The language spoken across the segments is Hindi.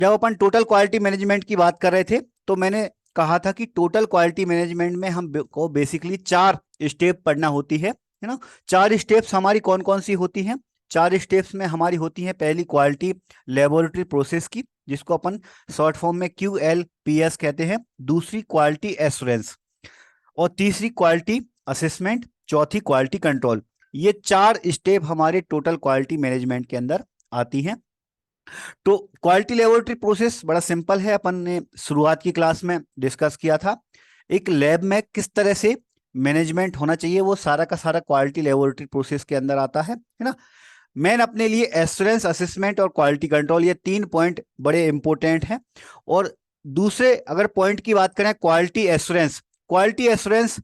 जब अपन टोटल क्वालिटी मैनेजमेंट की बात कर रहे थे तो मैंने कहा था कि टोटल क्वालिटी मैनेजमेंट में हम को बेसिकली 4 स्टेप पढ़ना होती है ना। 4 स्टेप्स हमारी कौन कौन सी होती हैं? 4 स्टेप्स में हमारी होती है, पहली क्वालिटी लेबोरेटरी प्रोसेस की, जिसको अपन शॉर्ट फॉर्म में QLPS कहते हैं। दूसरी क्वालिटी एश्योरेंस, और तीसरी क्वालिटी असेसमेंट, चौथी क्वालिटी कंट्रोल। ये 4 स्टेप हमारे टोटल क्वालिटी मैनेजमेंट के अंदर आती हैं। तो क्वालिटी लेबोरेटरी प्रोसेस बड़ा सिंपल है, अपन ने शुरुआत की क्लास में डिस्कस किया था। एक लैब में किस तरह से मैनेजमेंट होना चाहिए वो सारा का सारा क्वालिटी लेबोरेटरी प्रोसेस के अंदर आता है ना। मैन अपने लिए एश्योरेंस, असेसमेंट और क्वालिटी कंट्रोल, ये 3 पॉइंट बड़े इंपॉर्टेंट हैं। और दूसरे अगर पॉइंट की बात करें, क्वालिटी एश्योरेंस, क्वालिटी एश्योरेंस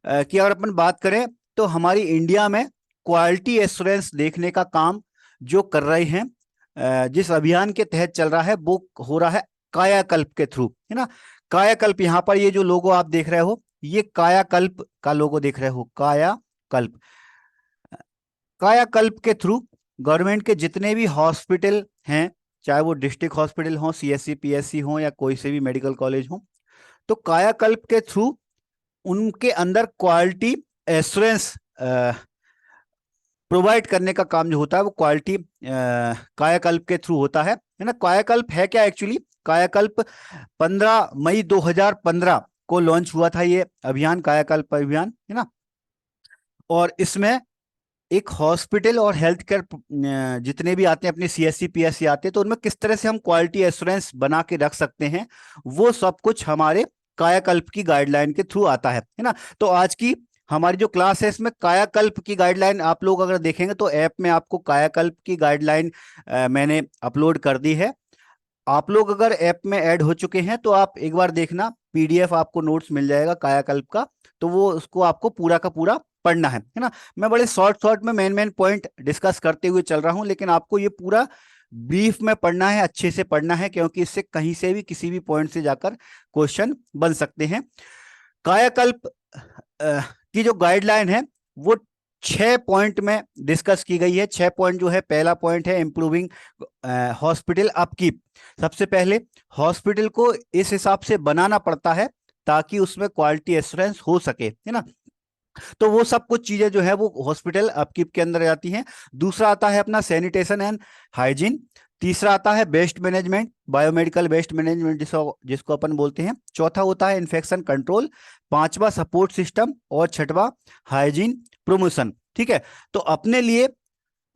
की अगर अपन बात करें तो हमारी इंडिया में क्वालिटी एश्योरेंस देखने का काम जो कर रहे हैं, जिस अभियान के तहत चल रहा है वो हो रहा है कायाकल्प के थ्रू, है ना। कायाकल्प, यहाँ पर ये जो लोगो आप देख रहे हो, ये कायाकल्प का लोगो देख रहे हो, कायाकल्प। कायाकल्प के थ्रू गवर्नमेंट के जितने भी हॉस्पिटल हैं, चाहे वो डिस्ट्रिक्ट हॉस्पिटल हो, CSC PSC हो, या कोई से भी मेडिकल कॉलेज हो, तो कायाकल्प के थ्रू उनके अंदर क्वालिटी एश्योरेंस प्रोवाइड करने का काम जो होता है वो क्वालिटी कायाकल्प के थ्रू होता है ना। कायाकल्प है क्या एक्चुअली? कायाकल्प 15 मई 2015 को लॉन्च हुआ था ये अभियान, कायाकल्प अभियान, है ना। और इसमें एक हॉस्पिटल और हेल्थ केयर जितने भी आते हैं, अपने CSC PSC आते हैं, तो उनमें किस तरह से हम क्वालिटी एश्योरेंस बना के रख सकते हैं, वो सब कुछ हमारे कायाकल्प की गाइडलाइन के थ्रू आता है ना। तो आज की हमारी जो क्लास है इसमें कायाकल्प की गाइडलाइन, आप लोग अगर देखेंगे तो ऐप में आपको कायाकल्प की गाइडलाइन मैंने अपलोड कर दी है। आप लोग अगर ऐप में ऐड हो चुके हैं तो आप एक बार देखना, PDF आपको नोट्स मिल जाएगा कायाकल्प का, तो वो उसको आपको पूरा का पूरा पढ़ना है ना। मैं बड़े शॉर्ट शॉर्ट में मेन मेन पॉइंट डिस्कस करते हुए चल रहा हूं, लेकिन आपको ये पूरा ब्रीफ में पढ़ना है, अच्छे से पढ़ना है, क्योंकि इससे कहीं से भी किसी भी पॉइंट से जाकर क्वेश्चन बन सकते हैं। कायाकल्प की जो गाइडलाइन है वो 6 पॉइंट में डिस्कस की गई है। 6 पॉइंट जो है, पहला पॉइंट है इंप्रूविंग हॉस्पिटल अपकीप। सबसे पहले हॉस्पिटल को इस हिसाब से बनाना पड़ता है ताकि उसमें क्वालिटी एश्योरेंस हो सके, है ना। तो वो सब कुछ चीजें जो है वो हॉस्पिटल अपकीप के अंदर आती हैं। दूसरा आता है अपना सैनिटेशन एंड हाइजीन। तीसरा आता है best management, biomedical best management जिसको जिसको अपन बोलते हैं। चौथा होता है इन्फेक्शन कंट्रोल। पांचवा सपोर्ट सिस्टम, और छठवा हाइजीन प्रमोशन। ठीक है। तो अपने लिए,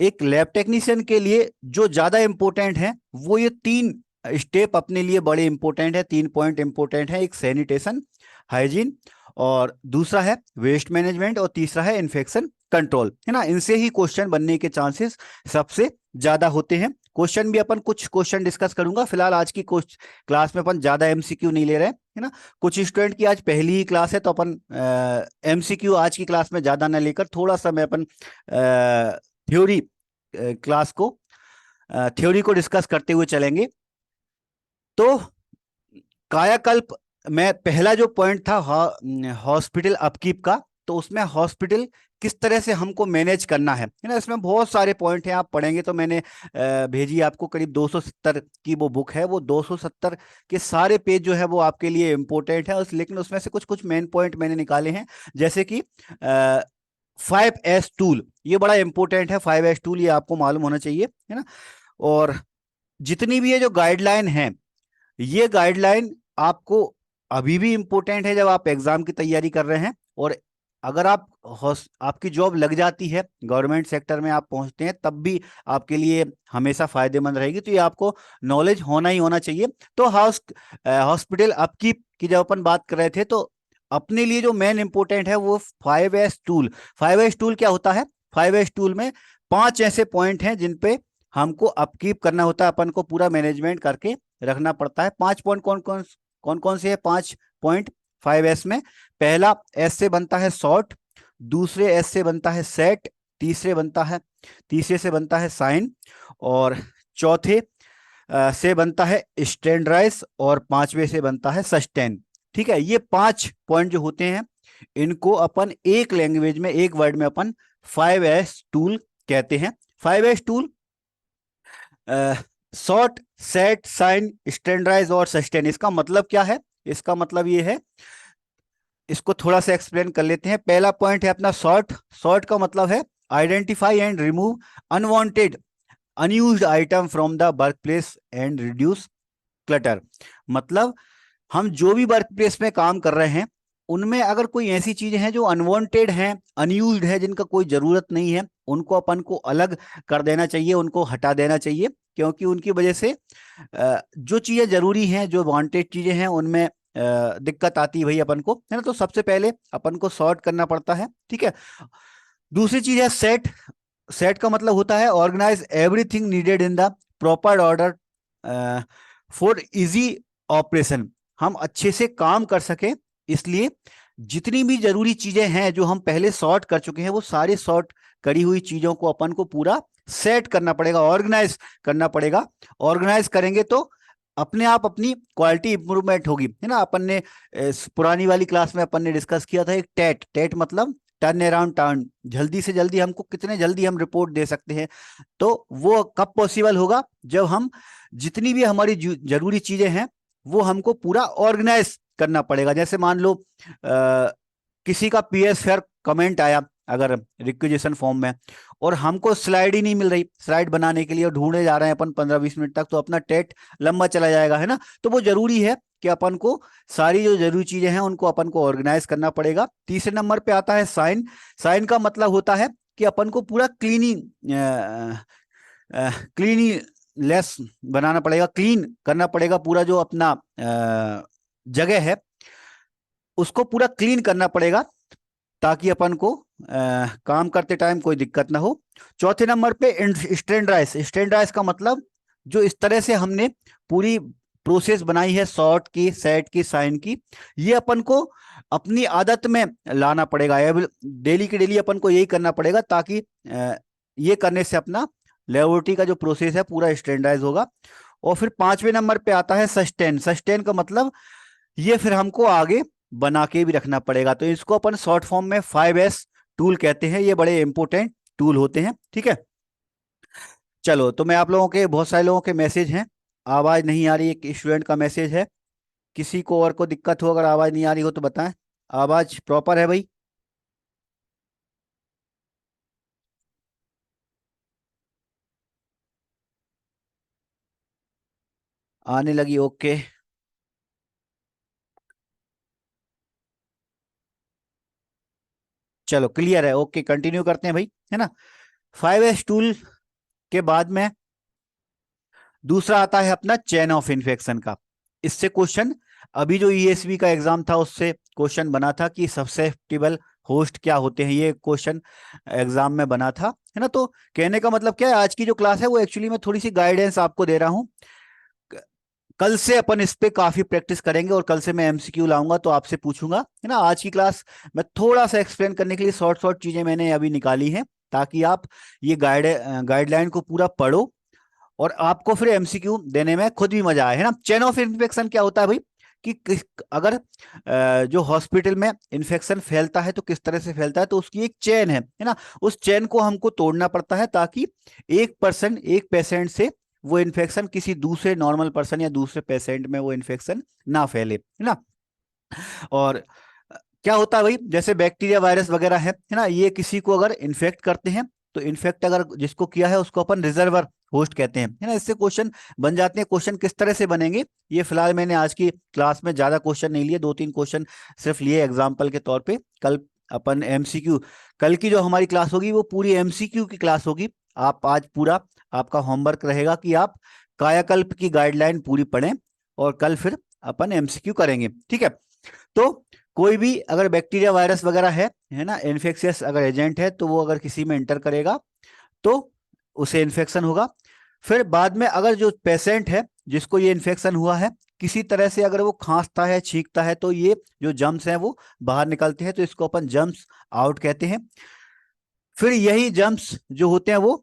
एक लैब टेक्नीशियन के लिए जो ज्यादा इंपॉर्टेंट है वो ये 3 स्टेप अपने लिए बड़े इंपॉर्टेंट है, 3 पॉइंट इंपॉर्टेंट है। एक सैनिटेशन, हाइजीन, और दूसरा है वेस्ट मैनेजमेंट, और तीसरा है इन्फेक्शन कंट्रोल, है ना। इनसे ही क्वेश्चन बनने के चांसेस सबसे ज्यादा होते हैं। क्वेश्चन भी अपन कुछ क्वेश्चन डिस्कस करूंगा, फिलहाल आज की क्लास में अपन ज्यादा MCQ नहीं ले रहे हैं, है ना। कुछ स्टूडेंट की आज पहली ही क्लास है तो अपन MCQ आज की क्लास में ज्यादा ना लेकर थोड़ा सा मैं अपन थ्योरी क्लास को थ्योरी को डिस्कस करते हुए चलेंगे। तो कायाकल्प में पहला जो पॉइंट था हॉस्पिटल अपकीप का, तो उसमें हॉस्पिटल किस तरह से हमको मैनेज करना है ना। इसमें बहुत सारे पॉइंट हैं, आप पढ़ेंगे तो मैंने भेजी आपको, करीब 270 की वो बुक है, वो 270 के सारे पेज जो है वो आपके लिए इंपॉर्टेंट है लेकिन उसमें से कुछ कुछ मेन पॉइंट मैंने निकाले हैं। जैसे कि 5S टूल, ये बड़ा इंपॉर्टेंट है। 5S टूल ये आपको मालूम होना चाहिए, है ना। और जितनी भी ये जो गाइडलाइन है, ये गाइडलाइन आपको अभी भी इंपॉर्टेंट है जब आप एग्जाम की तैयारी कर रहे हैं, और अगर आपकी जॉब लग जाती है, गवर्नमेंट सेक्टर में आप पहुंचते हैं, तब भी आपके लिए हमेशा फायदेमंद रहेगी। तो ये आपको नॉलेज होना ही होना चाहिए। तो हॉस्पिटल अपकीप की जब अपन बात कर रहे थे, तो अपने लिए जो मेन इंपॉर्टेंट है वो 5S टूल। 5S टूल क्या होता है? 5S टूल में 5 ऐसे पॉइंट हैं जिन पे हमको अपकीप करना होता है, अपन को पूरा मैनेजमेंट करके रखना पड़ता है। 5 पॉइंट कौन कौन से है? 5 पॉइंट 5S में, पहला S से बनता है सॉर्ट, दूसरे S से बनता है सेट, तीसरे से बनता है साइन, और चौथे से बनता है स्टैंडर्डाइज, और पांचवे से बनता है सस्टेन। ठीक है। ये 5 पॉइंट जो होते हैं, इनको अपन एक लैंग्वेज में, एक वर्ड में अपन 5S टूल कहते हैं। 5S tool sort, set, shine, standardize और सस्टेन, इसका मतलब क्या है? इसका मतलब ये है, इसको थोड़ा सा एक्सप्लेन कर लेते हैं। पहला पॉइंट है अपना सॉर्ट। सॉर्ट का मतलब है identify and remove unwanted unused item from the work place and reduce clutter. मतलब हम जो भी वर्क प्लेस में काम कर रहे हैं, उनमें अगर कोई ऐसी चीजें हैं जो अनवांटेड हैं, अनयूज्ड है, जिनका कोई जरूरत नहीं है, उनको अपन को अलग कर देना चाहिए, उनको हटा देना चाहिए। क्योंकि उनकी वजह से जो चीजें जरूरी हैं, जो वांटेड चीजें हैं, उनमें दिक्कत आती है भाई अपन को, है ना। तो सबसे पहले अपन को सॉर्ट करना पड़ता है, ठीक है। दूसरी चीज है सेट। सेट का मतलब होता है organize everything needed in the proper order for easy operation. हम अच्छे से काम कर सके, इसलिए जितनी भी जरूरी चीजें हैं जो हम पहले सॉर्ट कर चुके हैं, वो सारे सॉर्ट करी हुई चीजों को अपन को पूरा सेट करना पड़ेगा, ऑर्गेनाइज करना पड़ेगा। ऑर्गेनाइज करेंगे तो अपने आप अपनी क्वालिटी इंप्रूवमेंट होगी, है ना। अपन ने पुरानी वाली क्लास में अपन ने डिस्कस किया था एक टेट। टेट मतलब टर्न अराउंड टाइम, जल्दी से जल्दी हमको कितने जल्दी हम रिपोर्ट दे सकते हैं। तो वो कब पॉसिबल होगा? जब हम जितनी भी हमारी जरूरी चीजें हैं, वो हमको पूरा ऑर्गेनाइज करना पड़ेगा। जैसे मान लो किसी का पीएस फेयर कमेंट आया अगर रिक्वेजिशन फॉर्म में, और हमको स्लाइड ही नहीं मिल रही स्लाइड बनाने के लिए, और ढूंढे जा रहे हैं अपन 15-20 मिनट तक, तो अपना टेट लंबा चला जाएगा, है ना। तो वो जरूरी है कि अपन को सारी जो जरूरी चीजें हैं उनको अपन को ऑर्गेनाइज करना पड़ेगा। तीसरे नंबर पे आता है साइन। साइन का मतलब होता है कि अपन को पूरा क्लीनीलेस बनाना पड़ेगा, क्लीन करना पड़ेगा। पूरा जो अपना जगह है उसको पूरा क्लीन करना पड़ेगा, ताकि अपन को काम करते टाइम कोई दिक्कत ना हो। चौथे नंबर पे स्टैंडर्डाइज। स्टैंडर्डाइज का मतलब जो इस तरह से हमने पूरी प्रोसेस बनाई है सॉर्ट की, सेट की, साइन की, ये अपन को अपनी आदत में लाना पड़ेगा। डेली की डेली अपन को यही करना पड़ेगा, ताकि ये करने से अपना लेबोरेटरी का जो प्रोसेस है पूरा स्टैंडर्डाइज होगा। और फिर पांचवें नंबर पे आता है सस्टेन। सस्टेन का मतलब ये फिर हमको आगे बना के भी रखना पड़ेगा। तो इसको अपन शॉर्ट फॉर्म में 5S टूल कहते हैं। ये बड़े इंपॉर्टेंट टूल होते हैं, ठीक है। चलो, तो मैं आप लोगों के, बहुत सारे लोगों के मैसेज हैं, आवाज नहीं आ रही। एक स्टूडेंट का मैसेज है, किसी को और को दिक्कत हो, अगर आवाज नहीं आ रही हो तो बताएं। आवाज प्रॉपर है भाई? आने लगी, ओके। चलो क्लियर है, ओके, कंटिन्यू करते हैं भाई, है ना। 5S टूल के बाद में दूसरा आता है अपना चेन ऑफ इन्फेक्शन का। इससे क्वेश्चन, अभी जो ईएसबी का एग्जाम था उससे क्वेश्चन बना था कि ससेप्टिबल होस्ट क्या होते हैं, ये क्वेश्चन एग्जाम में बना था, है ना। तो कहने का मतलब क्या है, आज की जो क्लास है वो एक्चुअली मैं थोड़ी सी गाइडेंस आपको दे रहा हूँ। कल से अपन इस पे काफी प्रैक्टिस करेंगे, और कल से मैं एमसीक्यू लाऊंगा तो आपसे पूछूंगा, है ना। आज की क्लास मैं थोड़ा सा एक्सप्लेन करने के लिए शॉर्ट शॉर्ट चीजें मैंने अभी निकाली हैं, ताकि आप ये गाइडलाइन को पूरा पढ़ो, और आपको फिर एमसीक्यू देने में खुद भी मजा आए, है ना। चेन ऑफ इन्फेक्शन क्या होता है भाई? कि अगर जो हॉस्पिटल में इन्फेक्शन फैलता है तो किस तरह से फैलता है, तो उसकी एक चेन है ना। उस चेन को हमको तोड़ना पड़ता है, ताकि एक पेशेंट से वो इन्फेक्शन किसी दूसरे नॉर्मल पर्सन या दूसरे पेशेंट में वो इन्फेक्शन ना फैले, है ना। और क्या होता है भाई, जैसे बैक्टीरिया, वायरस वगैरह है ना, ये किसी को अगर इन्फेक्ट करते हैं, तो इन्फेक्ट अगर जिसको किया है उसको अपन रिजर्वर होस्ट कहते हैं, है ना। इससे क्वेश्चन बन जाते हैं। क्वेश्चन किस तरह से बनेंगे, ये फिलहाल मैंने आज की क्लास में ज्यादा क्वेश्चन नहीं लिए, 2-3 क्वेश्चन सिर्फ लिए एग्जाम्पल के तौर पे। कल अपन एमसीक्यू, कल की जो हमारी क्लास होगी वो पूरी एमसीक्यू की क्लास होगी। आप आज पूरा, आपका होमवर्क रहेगा कि आप कायाकल्प की गाइडलाइन पूरी पढ़ें, और कल फिर अपन एमसीक्यू करेंगे, ठीक है। तो कोई भी अगर बैक्टीरिया, वायरस वगैरह है ना, इन्फेक्शियस अगर एजेंट है, तो वो अगर किसी में एंटर करेगा तो उसे इन्फेक्शन होगा। फिर बाद में अगर जो पेशेंट है जिसको ये इन्फेक्शन हुआ है, किसी तरह से अगर वो खांसता है, छींकता है, तो ये जो जम्स हैं वो बाहर निकलते हैं, तो इसको अपन जम्स आउट कहते हैं। फिर यही जम्स जो होते हैं वो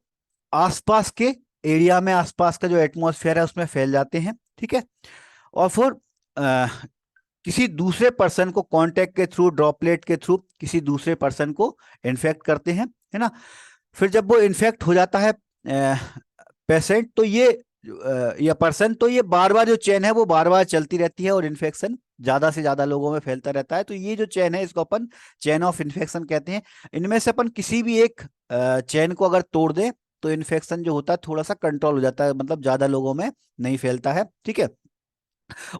आसपास के एरिया में, आसपास का जो एटमॉस्फेयर है उसमें फैल जाते हैं, ठीक है। और फिर किसी दूसरे पर्सन को कांटेक्ट के थ्रू, ड्रॉपलेट के थ्रू किसी दूसरे पर्सन को इन्फेक्ट करते हैं, है ना। फिर जब वो इन्फेक्ट हो जाता है पेशेंट, तो ये या पर्सन, तो ये बार बार जो चेन है वो बार बार चलती रहती है और इन्फेक्शन ज्यादा से ज्यादा लोगों में फैलता रहता है। तो ये जो चेन है इसको अपन चेन ऑफ इन्फेक्शन कहते हैं। इनमें से अपन किसी भी एक चेन को अगर तोड़ दें तो इन्फेक्शन जो होता है थोड़ा सा कंट्रोल हो जाता है, मतलब ज्यादा लोगों में नहीं फैलता है। ठीक है,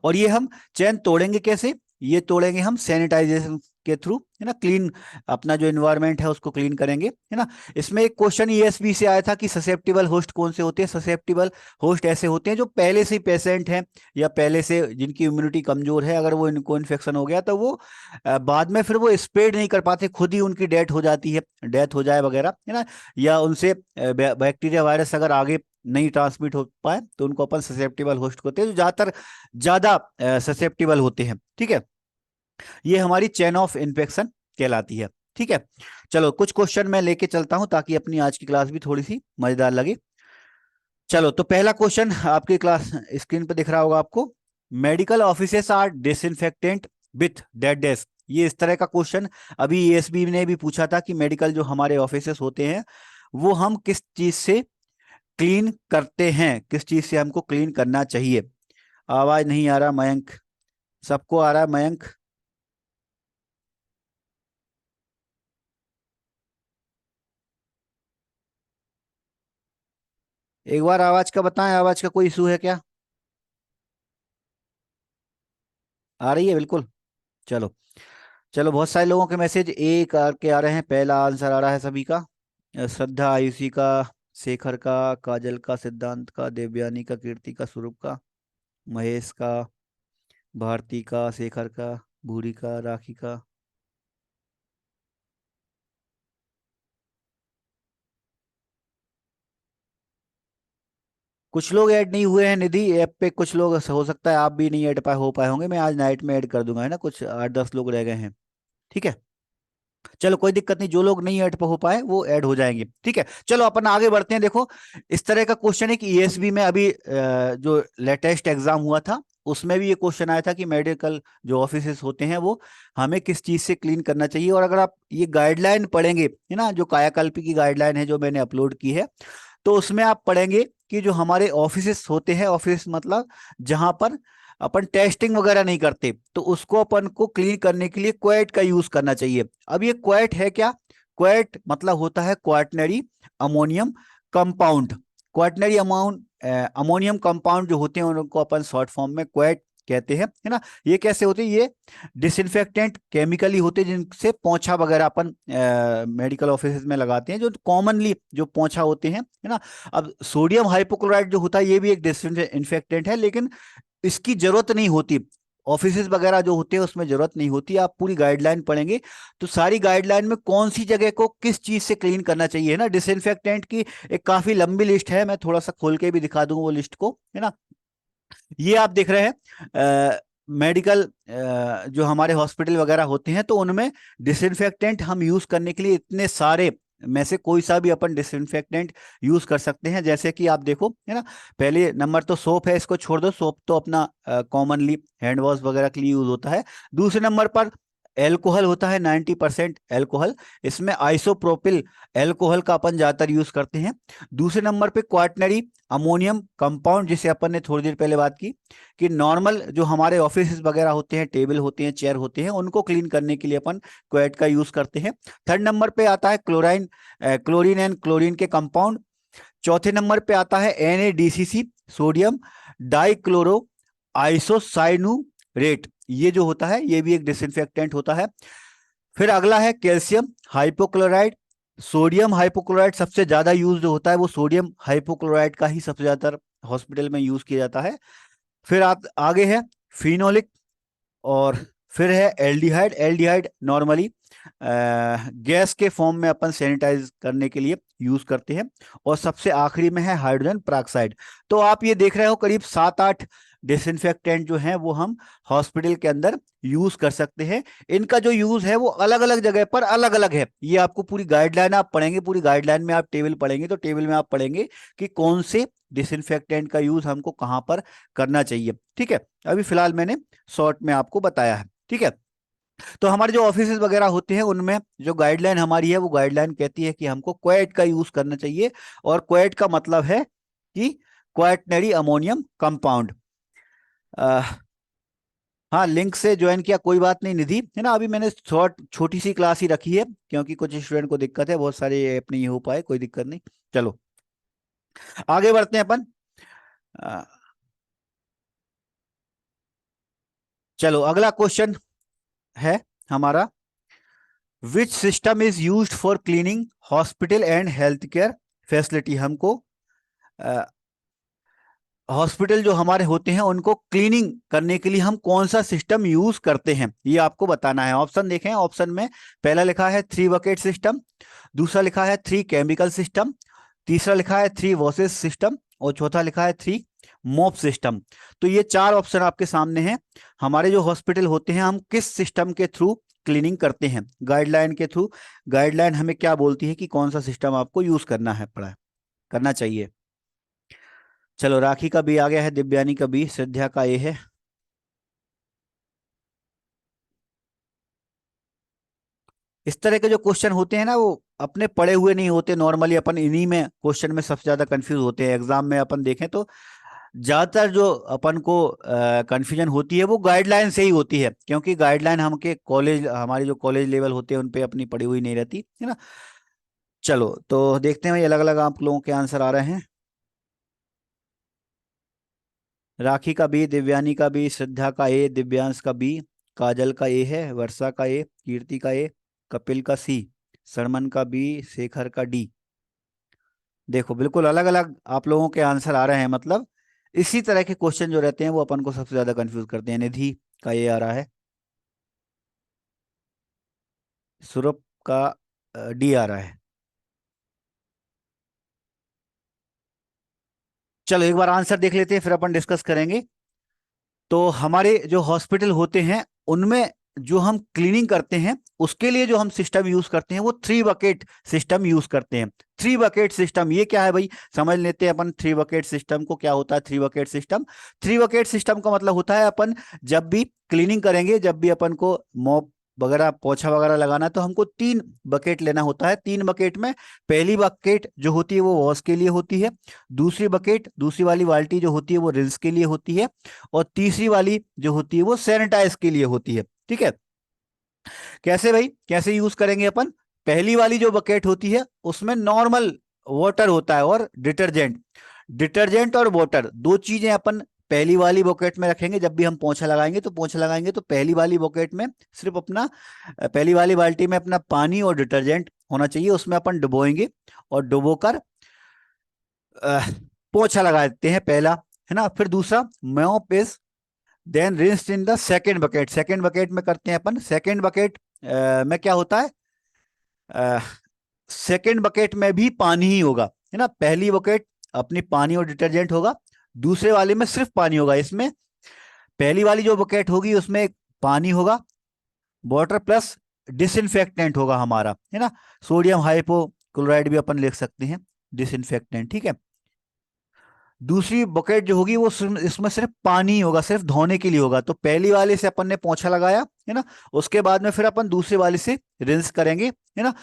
और ये हम चैन तोड़ेंगे कैसे? ये तोड़ेंगे हम सैनिटाइजेशन के थ्रू, है ना। क्लीन, अपना जो एनवायरनमेंट है उसको क्लीन करेंगे, है ना। इसमें एक क्वेश्चन ईएसबी से आया था कि ससेप्टिबल होस्ट कौन से होते हैं। ससेप्टिबल होस्ट ऐसे होते हैं जो पहले से ही पेशेंट हैं या पहले से जिनकी इम्यूनिटी कमजोर है, अगर वो इनको इन्फेक्शन हो गया तो वो बाद में फिर वो स्प्रेड नहीं कर पाते, खुद ही उनकी डेथ हो जाती है, डेथ हो जाए वगैरह, है ना। या उनसे बैक्टीरिया वायरस अगर आगे नहीं ट्रांसमिट हो पाए तो उनको अपन ससेप्टिबल होस्ट कहते हैं, जो ज्यादातर ज्यादा ससेप्टिबल होते हैं। ठीक है, ये हमारी चेन ऑफ इन्फेक्शन कहलाती है। ठीक है, चलो कुछ क्वेश्चन मैं लेके चलता हूं ताकि अपनी आज की क्लास भी थोड़ी सी मजेदार लगे। चलो, तो पहला क्वेश्चन आपकी क्लास स्क्रीन पे दिख रहा होगा आपको। Medical offices are disinfectant with dead desk. ये इस तरह का क्वेश्चन अभी ईएसबी ने भी पूछा था कि मेडिकल जो हमारे ऑफिसेस होते हैं वो हम किस चीज से क्लीन करते हैं, किस चीज से हमको क्लीन करना चाहिए। आवाज नहीं आ रहा मयंक, सबको आ रहा है मयंक? एक बार आवाज का बताएं, आवाज का कोई इशू है क्या? आ रही है बिल्कुल। चलो, चलो बहुत सारे लोगों के मैसेज एक करके आ रहे हैं। पहला आंसर आ रहा है सभी का, श्रद्धा, आयुषी का, शेखर का, काजल का, सिद्धांत का, देवयानी का, कीर्ति का, स्वरूप का, महेश का, भारती का, शेखर का, भूरी का, राखी का। कुछ लोग ऐड नहीं हुए हैं निधि ऐप पे, कुछ लोग हो सकता है आप भी नहीं ऐड पाए हो पाए होंगे, मैं आज नाइट में ऐड कर दूंगा, है ना। कुछ 8-10 लोग रह गए हैं। ठीक है, चलो कोई दिक्कत नहीं, जो लोग नहीं ऐड हो पाए वो ऐड हो जाएंगे। ठीक है, चलो अपन आगे बढ़ते हैं। देखो, इस तरह का क्वेश्चन है कि ईएसबी में अभी जो लेटेस्ट एग्जाम हुआ था उसमें भी ये क्वेश्चन आया था कि मेडिकल जो ऑफिसेस होते हैं वो हमें किस चीज से क्लीन करना चाहिए। और अगर आप ये गाइडलाइन पढ़ेंगे, है ना, जो कायाकल्प की गाइडलाइन है जो मैंने अपलोड की है, तो उसमें आप पढ़ेंगे कि जो हमारे ऑफिसेस होते हैं, ऑफिस मतलब जहां पर अपन टेस्टिंग वगैरह नहीं करते, तो उसको अपन को क्लीन करने के लिए क्वेट का यूज करना चाहिए। अब ये क्वेट है क्या? क्वेट मतलब होता है quaternary ammonium compound. Quaternary amount ammonium compound जो होते हैं उनको अपन शॉर्ट फॉर्म में क्वेट कहते हैं, है ना। ये कैसे होते हैं? ये डिसइंफेक्टेंट केमिकली होते हैं जिनसे पोंछा वगैरह अपन मेडिकल ऑफिस में लगाते हैं, जो कॉमनली जो पोंछा होते हैं, है ना। अब सोडियम हाइपोक्लोराइड जो होता है ये भी एक डिसइंफेक्टेंट है, लेकिन इसकी जरूरत नहीं होती, ऑफिसेज वगैरह जो होते हैं उसमें जरूरत नहीं होती। आप पूरी गाइडलाइन पढ़ेंगे तो सारी गाइडलाइन में कौन सी जगह को किस चीज से क्लीन करना चाहिए, है ना। डिसइंफेक्टेंट की एक काफी लंबी लिस्ट है, मैं थोड़ा सा खोल के भी दिखा दूंगा वो लिस्ट को, है ना। ये आप देख रहे हैं मेडिकल जो हमारे हॉस्पिटल वगैरह होते हैं तो उनमें डिसइंफेक्टेंट हम यूज करने के लिए इतने सारे में से कोई सा भी अपन डिसइंफेक्टेंट यूज कर सकते हैं। जैसे कि आप देखो, है ना, पहले नंबर तो सोप है, इसको छोड़ दो, सोप तो अपना कॉमनली हैंड वॉश वगैरह के लिए यूज होता है। दूसरे नंबर पर एल्कोहल होता है, 90% एल्कोहल, इसमें आइसोप्रोपिल एल्कोहल का अपन ज्यादातर यूज करते हैं। दूसरे नंबर पे क्वाटनरी अमोनियम कंपाउंड, जिसे अपन ने थोड़ी देर पहले बात की कि नॉर्मल जो हमारे ऑफिस वगैरह होते हैं, टेबल होते हैं, चेयर होते हैं, उनको क्लीन करने के लिए अपन क्वेट का यूज करते हैं। थर्ड नंबर पे आता है क्लोराइन, क्लोरीन एंड क्लोरीन के कंपाउंड। चौथे नंबर पे आता है NaDCC, सोडियम डाइक्लोरो आइसोसाइनुरेट, ये जो होता है ये भी एक डिसइंफेक्टेंट होता है। फिर अगला है कैल्शियम हाइपोक्लोराइड। सोडियम हाइपोक्लोराइड सबसे ज्यादा यूज जो होता है वो सोडियम हाइपोक्लोराइड का ही सबसे ज्यादा हॉस्पिटल में यूज किया जाता है। फिर आप आगे है फिनोलिक, और फिर है एल्डिहाइड। एल्डिहाइड नॉर्मली गैस के फॉर्म में अपन सैनिटाइज करने के लिए यूज करते हैं। और सबसे आखिरी में है हाइड्रोजन पेरोक्साइड। तो आप ये देख रहे हो करीब 7-8 डिसइंफेक्टेंट जो हैं वो हम हॉस्पिटल के अंदर यूज कर सकते हैं। इनका जो यूज है वो अलग अलग जगह पर अलग अलग है। ये आपको पूरी गाइडलाइन आप पढ़ेंगे, पूरी गाइडलाइन में आप टेबल पढ़ेंगे तो टेबल में आप पढ़ेंगे कि कौन से डिसइंफेक्टेंट का यूज हमको कहाँ पर करना चाहिए। ठीक है, अभी फिलहाल मैंने शॉर्ट में आपको बताया है। ठीक है, तो हमारे जो ऑफिस वगैरह होते हैं उनमें जो गाइडलाइन हमारी है वो गाइडलाइन कहती है कि हमको क्वेट का यूज करना चाहिए। और क्वेट का मतलब है कि क्वाटरनरी अमोनियम कंपाउंड। हाँ, लिंक से ज्वाइन किया, कोई बात नहीं निधि, है ना। अभी मैंने छोटी सी क्लास ही रखी है क्योंकि कुछ स्टूडेंट को दिक्कत है, बहुत सारे ऐप नहीं हो पाए, कोई दिक्कत नहीं। चलो आगे बढ़ते हैं अपन। अ, चलो अगला क्वेश्चन है हमारा, which system is used for cleaning hospital and health care facility. हमको हॉस्पिटल जो हमारे होते हैं उनको क्लीनिंग करने के लिए हम कौन सा सिस्टम यूज करते हैं, ये आपको बताना है। ऑप्शन देखें, ऑप्शन में पहला लिखा है 3 बकेट सिस्टम, दूसरा लिखा है 3 केमिकल सिस्टम, तीसरा लिखा है 3 वॉशेस सिस्टम, और चौथा लिखा है 3 मोप सिस्टम। तो ये 4 ऑप्शन आपके सामने हैं। हमारे जो हॉस्पिटल होते हैं हम किस सिस्टम के थ्रू क्लीनिंग करते हैं, गाइडलाइन के थ्रू। गाइडलाइन हमें क्या बोलती है कि कौन सा सिस्टम आपको यूज करना है, पड़ा करना चाहिए। चलो राखी का बी आ गया है, दिव्यानी का बी, श्रद्धा का ए है। इस तरह के जो क्वेश्चन होते हैं ना, वो अपने पढ़े हुए नहीं होते, नॉर्मली अपन इन्हीं में क्वेश्चन में सबसे ज्यादा कंफ्यूज होते हैं। एग्जाम में अपन देखें तो ज्यादातर जो अपन को कंफ्यूजन होती है वो गाइडलाइन से ही होती है, क्योंकि गाइडलाइन हम के कॉलेज, हमारे जो कॉलेज लेवल होते हैं उन पे अपनी पढ़ी हुई नहीं रहती है ना। चलो तो देखते हैं भाई, अलग अलग आप लोगों के आंसर आ रहे हैं। राखी का बी, दिव्यानी का बी, श्रद्धा का ए, दिव्यांश का बी, काजल का ए है, वर्षा का ए, कीर्ति का ए, कपिल का सी, सरमन का बी, शेखर का डी। देखो बिल्कुल अलग अलग आप लोगों के आंसर आ रहे हैं, मतलब इसी तरह के क्वेश्चन जो रहते हैं वो अपन को सबसे ज्यादा कंफ्यूज करते हैं। निधि का ये आ रहा है, सूरभ का डी आ रहा है। चलो एक बार आंसर देख लेते हैं फिर अपन डिस्कस करेंगे। तो हमारे जो हॉस्पिटल होते हैं उनमें जो हम क्लीनिंग करते हैं उसके लिए जो हम सिस्टम यूज करते हैं वो 3 बकेट सिस्टम यूज करते हैं। 3 बकेट सिस्टम ये क्या है भाई, समझ लेते हैं अपन 3 बकेट सिस्टम को। क्या होता है 3 बकेट सिस्टम? 3 बकेट सिस्टम का मतलब होता है अपन जब भी क्लीनिंग करेंगे, जब भी अपन को मॉप वगैरह पोछा वगैरह लगाना, तो हमको 3 बकेट लेना होता है। 3 बकेट में पहली बकेट जो होती है वो वॉश के लिए होती है, दूसरी बकेट, दूसरी वाली बाल्टी जो होती है वो रिंस के लिए होती है, और तीसरी वाली जो होती है वो सैनिटाइज के लिए होती है। ठीक है, कैसे भाई, कैसे यूज करेंगे अपन? पहली वाली जो बकेट होती है उसमें नॉर्मल वाटर होता है और डिटर्जेंट। डिटर्जेंट और वाटर दो चीजें अपन पहली वाली बकेट में रखेंगे। जब भी हम पोंछा लगाएंगे तो पोंछा लगाएंगे तो पहली वाली बकेट में सिर्फ अपना पहली वाली बाल्टी में अपना पानी और डिटर्जेंट होना चाहिए, उसमें अपन डुबोएंगे और डुबोकर पोंछा लगा देते हैं, पहला, है ना। फिर दूसरा mop is then rinsed in the second bucket. Second bucket में करते हैं अपन, सेकेंड बकेट में क्या होता है, सेकेंड बकेट में भी पानी ही होगा, है ना। पहली बकेट अपनी पानी और डिटर्जेंट होगा, दूसरे वाले में सिर्फ पानी होगा। इसमें पहली वाली जो बकेट होगी उसमें पानी होगा, वाटर प्लस डिसइंफेक्टेंट होगा हमारा, है ना। सोडियम हाइपोक्लोराइड भी अपन लिख सकते हैं, डिसइंफेक्टेंट, ठीक है। दूसरी बकेट जो होगी वो इसमें सिर्फ पानी ही होगा, सिर्फ धोने के लिए होगा। तो पहली वाले से अपन ने पोंछा लगाया, है ना, उसके बाद में फिर अपन दूसरे वाले से रिंस करेंगे, है ना।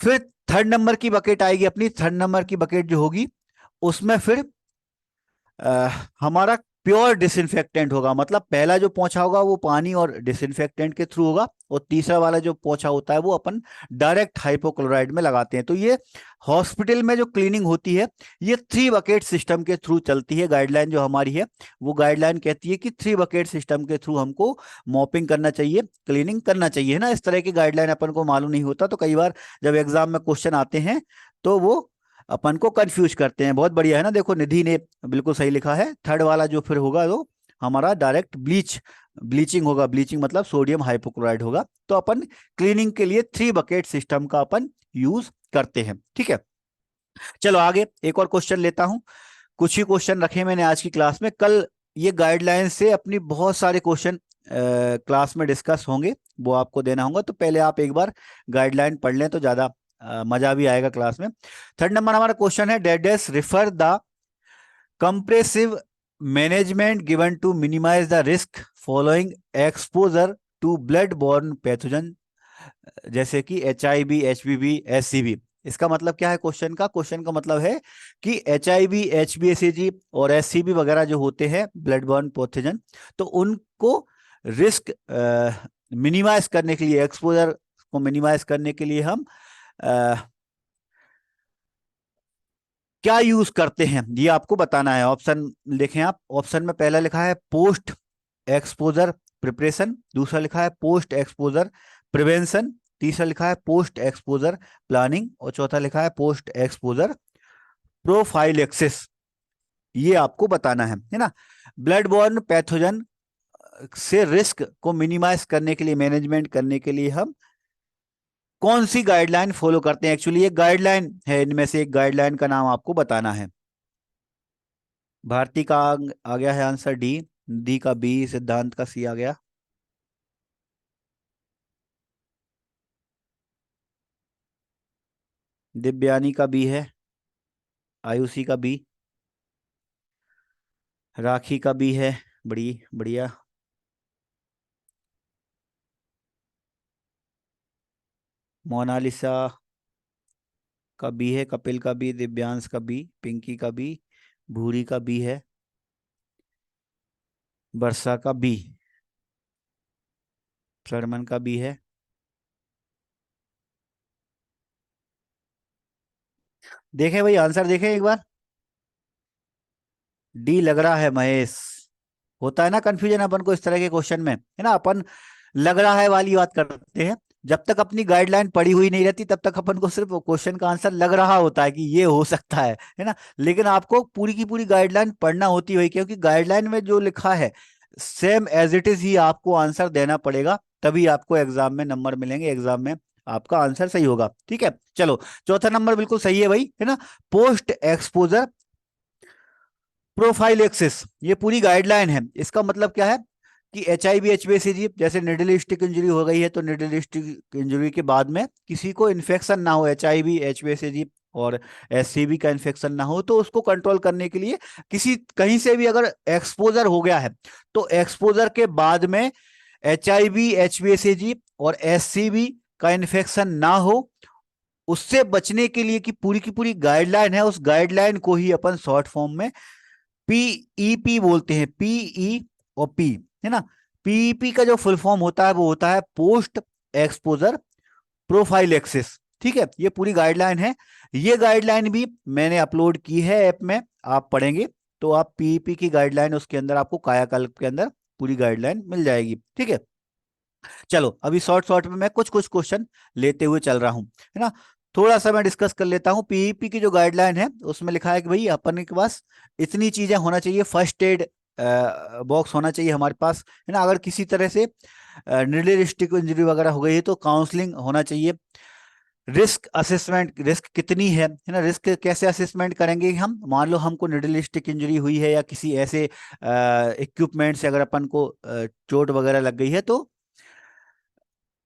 फिर थर्ड नंबर की बकेट आएगी अपनी, थर्ड नंबर की बकेट जो होगी उसमें फिर हमारा प्योर डिसइंफेक्टेंट होगा। मतलब पहला जो पोंछा होगा वो पानी और डिसइंफेक्टेंट के थ्रू होगा, और तीसरा वाला जो पोंछा होता है वो अपन डायरेक्ट हाइपोक्लोराइड में लगाते हैं। तो ये हॉस्पिटल में जो क्लीनिंग होती है ये 3 बकेट सिस्टम के थ्रू चलती है। गाइडलाइन जो हमारी है वो गाइडलाइन कहती है कि 3 बकेट सिस्टम के थ्रू हमको मॉपिंग करना चाहिए, क्लीनिंग करना चाहिए, है ना। इस तरह की गाइडलाइन अपन को मालूम नहीं होता, तो कई बार जब एग्जाम में क्वेश्चन आते हैं तो वो अपन को कंफ्यूज करते हैं। बहुत बढ़िया, है ना। देखो निधि ने बिल्कुल सही लिखा है, थर्ड वाला जो फिर होगा वो हमारा डायरेक्ट ब्लीचिंग होगा। ब्लीचिंग मतलब सोडियम हाइपोक्लोराइड होगा। तो अपन क्लीनिंग के लिए 3 बकेट सिस्टम का अपन यूज करते हैं, ठीक है। चलो आगे एक और क्वेश्चन लेता हूं। कुछ ही क्वेश्चन रखे मैंने आज की क्लास में, कल ये गाइडलाइन से अपनी बहुत सारे क्वेश्चन क्लास में डिस्कस होंगे, वो आपको देना होगा। तो पहले आप एक बार गाइडलाइन पढ़ लें तो ज्यादा मजा भी आएगा क्लास में। थर्ड नंबर हमारा क्वेश्चन है, डेडेस refer the comprehensive management given to minimise the risk following exposure to blood borne pathogen, जैसे कि HIV, HBV, SCV। इसका मतलब क्या है क्वेश्चन का मतलब है कि HIV, HbSAg और SCB वगैरह जो होते हैं ब्लड बॉर्न पैथोजन, तो उनको रिस्क मिनिमाइज करने के लिए, एक्सपोजर को मिनिमाइज करने के लिए हम क्या यूज करते हैं, ये आपको बताना है। ऑप्शन देखें आप, ऑप्शन में पहला लिखा है पोस्ट एक्सपोजर प्रिपरेशन, दूसरा लिखा है पोस्ट एक्सपोजर प्रिवेंशन, तीसरा लिखा है पोस्ट एक्सपोजर प्लानिंग और चौथा लिखा है पोस्ट एक्सपोजर प्रोफाइलेक्सिस। ये आपको बताना है ना। ब्लड बॉर्न पैथोजन से रिस्क को मिनिमाइज करने के लिए, मैनेजमेंट करने के लिए हम कौन सी गाइडलाइन फॉलो करते हैं। एक्चुअली ये गाइडलाइन है, इनमें से एक गाइडलाइन का नाम आपको बताना है। भारती का आ गया है आंसर डी, डी का बी, सिद्धांत का सी आ गया। दिव्यानी का बी है, आयुषी का बी, राखी का बी है, बड़ी बढ़िया। मोनालिसा का बी है, कपिल का बी, दिव्यांश का बी, पिंकी का बी, भूरी का बी है, वर्षा का बी, सरमन का बी है। देखें भाई आंसर देखें एक बार, डी लग रहा है महेश। होता है ना कंफ्यूजन अपन को इस तरह के क्वेश्चन में, है ना। अपन लग रहा है वाली बात करते हैं, जब तक अपनी गाइडलाइन पढ़ी हुई नहीं रहती तब तक अपन को सिर्फ क्वेश्चन का आंसर लग रहा होता है कि ये हो सकता है ना। लेकिन आपको पूरी की पूरी गाइडलाइन पढ़ना होती है, क्योंकि गाइडलाइन में जो लिखा है सेम एज इट इज ही आपको आंसर देना पड़ेगा, तभी आपको एग्जाम में नंबर मिलेंगे, एग्जाम में आपका आंसर सही होगा। ठीक है, चलो चौथा नंबर बिल्कुल सही है भाई, है ना। पोस्ट एक्सपोजर प्रोफाइलेक्सिस, ये पूरी गाइडलाइन है। इसका मतलब क्या है कि HIV, HbSAg जैसे निडलिस्टिक इंजरी हो गई है, तो निडलिस्टिक इंजरी के बाद में किसी को इन्फेक्शन ना हो, HIV, HbSAg और SCB का इन्फेक्शन ना हो, तो उसको कंट्रोल करने के लिए किसी कहीं से भी अगर एक्सपोजर हो गया है, तो एक्सपोजर के बाद में HIV, HbSAg और SCB का इन्फेक्शन ना हो, उससे बचने के लिए की पूरी गाइडलाइन है। उस गाइडलाइन को ही अपन शॉर्ट फॉर्म में PEP बोलते हैं, PE और P, है ना। PEP का जो फुल फॉर्म होता है वो होता है पोस्ट एक्सपोजर प्रोफाइलेक्सिस। ठीक है, ये पूरी गाइडलाइन है। ये गाइडलाइन भी मैंने अपलोड की है ऐप में, आप पढ़ेंगे तो आप PEP की गाइडलाइन, उसके अंदर आपको कायाकल्प के अंदर पूरी गाइडलाइन मिल जाएगी। ठीक है, चलो अभी शॉर्ट शॉर्ट में मैं कुछ कुछ क्वेश्चन लेते हुए चल रहा हूं, है ना। थोड़ा सा मैं डिस्कस कर लेता हूं। PEP की जो गाइडलाइन है उसमें लिखा है कि भाई अपन के पास इतनी चीजें होना चाहिए, फर्स्ट एड बॉक्स होना चाहिए हमारे पास, है ना। अगर किसी तरह से निडलिस्टिक इंजरी वगैरह हो गई है तो काउंसलिंग होना चाहिए। रिस्क असेसमेंट, रिस्क कितनी है ना, रिस्क कैसे असेसमेंट करेंगे हम, मान लो हमको निडलिस्टिक इंजरी हुई है या किसी ऐसे इक्विपमेंट से अगर अपन को चोट वगैरह लग गई है, तो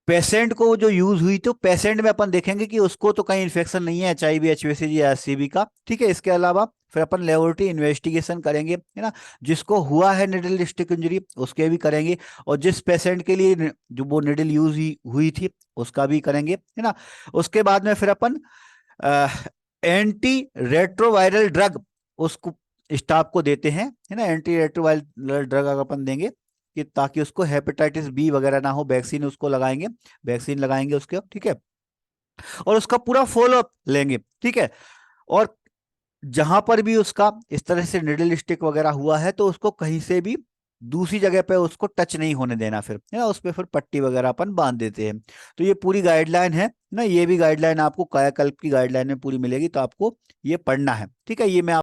पेशेंट को जो यूज हुई, तो पेशेंट में अपन देखेंगे कि उसको तो कहीं इन्फेक्शन नहीं है HIV, HbSAg या SCB का। ठीक है, इसके अलावा फिर अपन लेबोरेटरी इन्वेस्टिगेशन करेंगे, है ना। जिसको हुआ है निडल स्टिक इंजरी उसके भी करेंगे, और जिस पेशेंट के लिए जो वो निडल यूज हुई थी उसका भी करेंगे, है ना। उसके बाद में फिर अपन एंटी रेट्रोवायरल ड्रग उसको स्टाफ को देते हैं, है ना। एंटी रेट्रोवायरल ड्रग अगर अपन देंगे कि ताकि उसको हेपेटाइटिस B वगैरह ना हो, वैक्सीन उसको लगाएंगे, वैक्सीन लगाएंगे उसके, ठीक है। और उसका पूरा फॉलोअप लेंगे, ठीक है। और जहां पर भी उसका इस तरह से निडल स्टिक वगैरह हुआ है तो उसको कहीं से भी दूसरी जगह पे उसको टच नहीं होने देना, फिर है ना, उस पर फिर पट्टी वगैरह अपन बांध देते हैं। तो ये पूरी गाइडलाइन है ना, ये भी गाइडलाइन आपको कायाकल्प की गाइडलाइन में पूरी मिलेगी, तो आपको ये पढ़ना है। ठीक है, ये मैं